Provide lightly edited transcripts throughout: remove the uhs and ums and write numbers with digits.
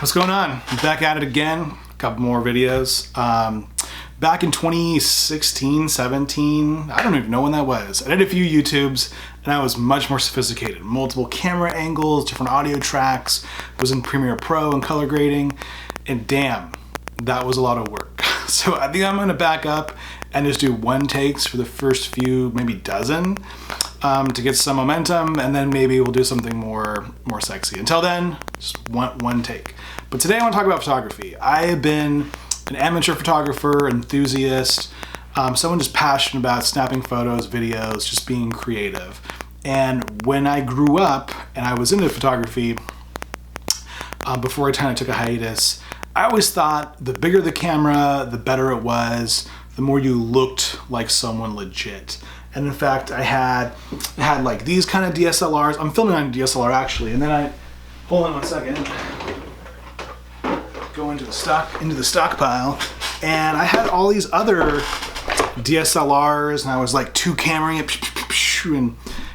What's going on? I'm back at it again. A couple more videos. Back in 2016, 17, I don't even know when that was. I did a few YouTubes and I was much more sophisticated. Multiple camera angles, different audio tracks, was in Premiere Pro and color grading, and damn, that was a lot of work. So I think I'm gonna back up and just do one takes for the first few, maybe dozen, to get some momentum, and then maybe we'll do something more sexy. Until then, just one take. But today I want to talk about photography. I have been an amateur photographer, enthusiast, someone just passionate about snapping photos, videos, just being creative. And when I grew up and I was into photography, before I kind of took a hiatus, I always thought the bigger the camera, the better it was, the more you looked like someone legit. And in fact, I had like these kind of DSLRs. I'm filming on DSLR actually, and then hold on one second, go into the stockpile, and I had all these other DSLRs, and I was like two cameraing it,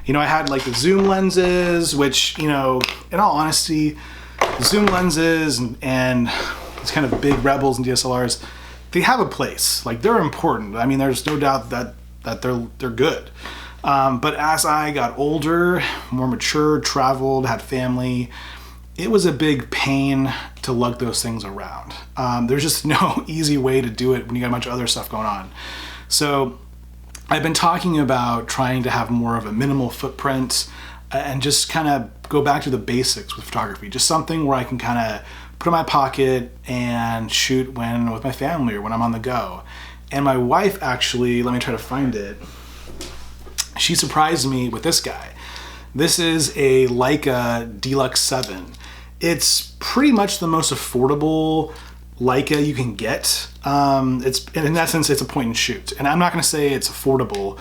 and I had like the zoom lenses, which, in all honesty, the zoom lenses and these kind of big rebels and DSLRs, they have a place. Like, they're important. I mean, there's no doubt that they're good. But as I got older, more mature, traveled, had family, it was a big pain to lug those things around. There's just no easy way to do it when you got a bunch of other stuff going on. So I've been talking about trying to have more of a minimal footprint and just kind of go back to the basics with photography. Just something where I can kind of put in my pocket and shoot with my family or when I'm on the go. And my wife actually, let me try to find it, she surprised me with this guy. This is a Leica Deluxe 7. It's pretty much the most affordable Leica you can get. It's in that sense, it's a point and shoot. And I'm not gonna say it's affordable.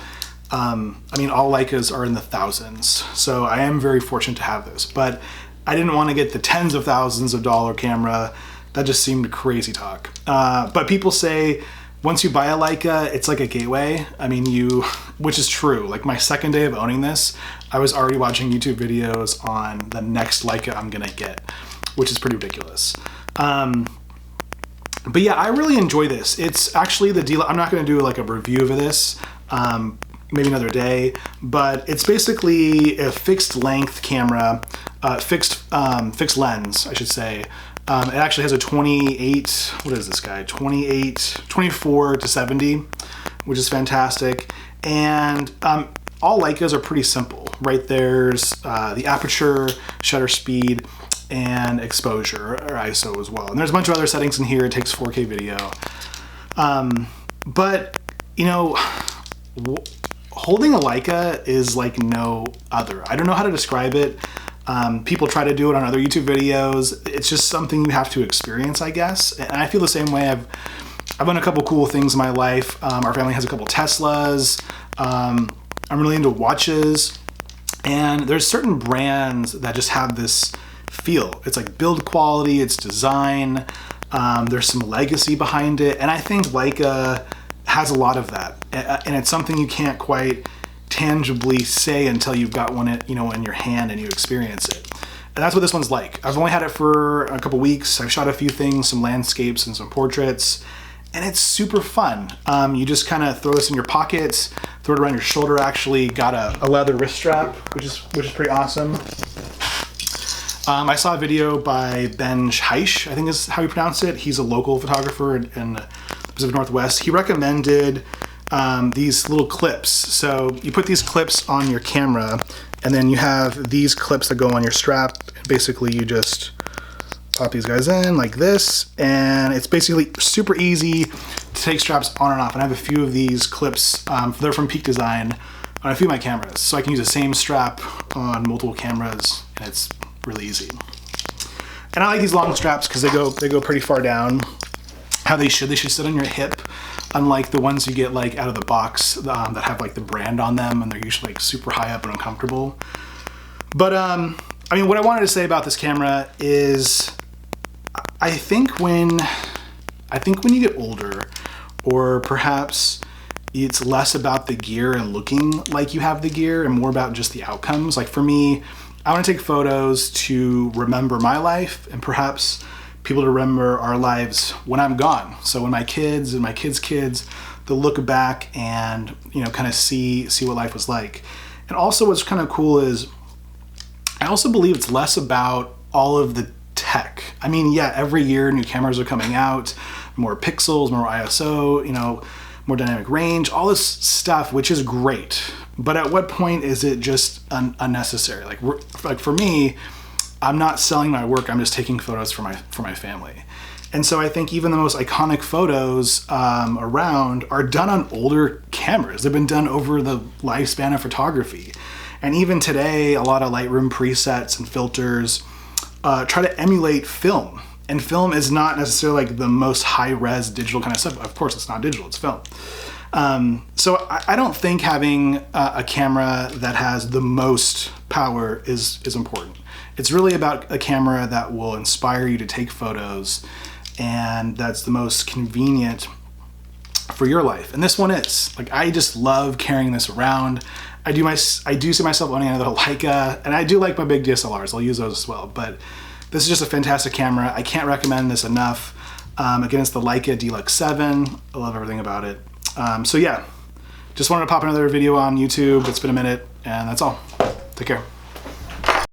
I mean, all Leicas are in the thousands. So I am very fortunate to have this, but I didn't want to get the tens of thousands of dollar camera. That just seemed crazy talk. But people say, once you buy a Leica, it's like a gateway. I mean, which is true. Like, my second day of owning this, I was already watching YouTube videos on the next Leica I'm gonna get, which is pretty ridiculous. But yeah, I really enjoy this. It's actually the deal. I'm not gonna do like a review of this, maybe another day, but it's basically a fixed length camera, fixed lens, I should say. It actually has a 28, what is this guy? 24 to 70, which is fantastic. And all Leicas are pretty simple, right? There's the aperture, shutter speed, and exposure, or ISO as well. And there's a bunch of other settings in here. It takes 4K video. But, holding a Leica is like no other. I don't know how to describe it. People try to do it on other YouTube videos. It's just something you have to experience, I guess. And I feel the same way. I've done a couple cool things in my life. Our family has a couple Teslas. I'm really into watches. And there's certain brands that just have this feel. It's like build quality, it's design. There's some legacy behind it. And I think Leica has a lot of that. And it's something you can't quite tangibly say until you've got one in your hand and you experience it. And that's what this one's like. I've only had it for a couple weeks. I've shot a few things, some landscapes and some portraits, and it's super fun. You just kind of throw this in your pockets, throw it around your shoulder. Actually got a leather wrist strap, which is pretty awesome. I saw a video by Ben Heisch, I think is how you pronounce it. He's a local photographer in the Pacific Northwest. He recommended these little clips. So you put these clips on your camera, and then you have these clips that go on your strap. Basically, you just pop these guys in like this, and it's basically super easy to take straps on and off. And I have a few of these clips. They're from Peak Design on a few of my cameras, so I can use the same strap on multiple cameras, and it's really easy. And I like these long straps because they go pretty far down. How they should sit on your hip, unlike the ones you get like out of the box that have like the brand on them, and they're usually like super high up and uncomfortable. But I mean, what I wanted to say about this camera is, I think when you get older, or perhaps it's less about the gear and looking like you have the gear and more about just the outcomes. Like for me, I want to take photos to remember my life, and perhaps people to remember our lives when I'm gone. So when my kids and my kids' kids, they'll look back and, you know, kind of see what life was like. And also what's kind of cool is I also believe it's less about all of the tech. I mean, yeah, every year new cameras are coming out, more pixels, more ISO, you know, more dynamic range, all this stuff, which is great. But at what point is it just unnecessary? Like for me, I'm not selling my work. I'm just taking photos for my family. And so I think even the most iconic photos around are done on older cameras. They've been done over the lifespan of photography. And even today, a lot of Lightroom presets and filters try to emulate film. And film is not necessarily like the most high-res digital kind of stuff. Of course, it's not digital, it's film. So I don't think having a camera that has the most power is important. It's really about a camera that will inspire you to take photos and that's the most convenient for your life. And this one is. Like, I just love carrying this around. I do see myself owning another Leica, and I do like my big DSLRs. I'll use those as well. But this is just a fantastic camera. I can't recommend this enough. Again, it's the Leica Deluxe 7. I love everything about it. So yeah, just wanted to pop another video on YouTube. It's been a minute, and that's all. Take care.